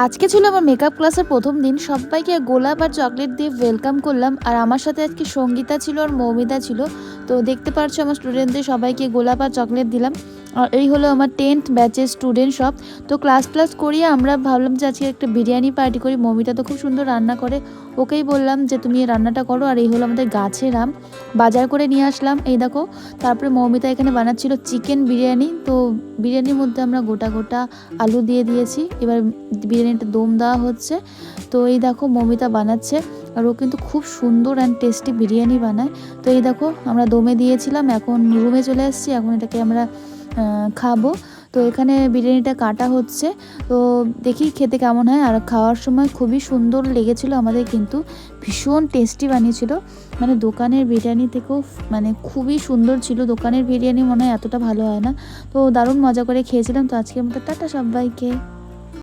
আজকে ছিল আমার মেকআপ ক্লাসের প্রথম দিন। সবাইকে গোলাপ আর চকলেট দিয়ে ওয়েলকাম করলাম। আর আমার সাথে আজকে সঙ্গীতা ছিল আর মৌমিতা ছিল। তো দেখতে পাচ্ছ আমার স্টুডেন্টদের সবাইকে গোলাপ আর চকলেট দিলাম। আর এই হলো আমার 10th ব্যাচের স্টুডেন্ট সব। তো ক্লাস করিয়ে আমরা ভাবলাম যে আজকে একটা বিরিয়ানি পার্টি করি। মৌমিতা তো খুব সুন্দর রান্না করে, ওকেই বললাম যে তুমি এই রান্নাটা করো। আর এই হলো আমাদের গাছের আম, বাজার করে নিয়ে আসলাম এই দেখো। তারপরে মৌমিতা এখানে বানাচ্ছিল চিকেন বিরিয়ানি। তো বিরিয়ানির মধ্যে আমরা গোটা গোটা আলু দিয়ে দিয়েছি। এবার বিরিয়ানিটা দম দেওয়া হচ্ছে। তো এই দেখো মৌমিতা বানাচ্ছে, আর ও কিন্তু খুব সুন্দর অ্যান্ড টেস্টি বিরিয়ানি বানায়। তো এই দেখো আমরা দমে দিয়েছিলাম, এখন রুমে চলে এসেছি, এখন এটাকে আমরা খাবো। তো এখানে বিরিয়ানিটা কাটা হচ্ছে, তো দেখি খেতে কেমন হয়। আর খাওয়ার সময় খুবই সুন্দর লেগেছিলো আমাদের, কিন্তু ভীষণ টেস্টি বানিয়েছিল, মানে দোকানের বিরিয়ানি থেকেও মানে খুবই সুন্দর ছিল। দোকানের বিরিয়ানি মনে হয় এতটা ভালো হয় না। তো দারুণ মজা করে খেয়েছিলাম। তো আজকের মতো টাটা সবাইকে।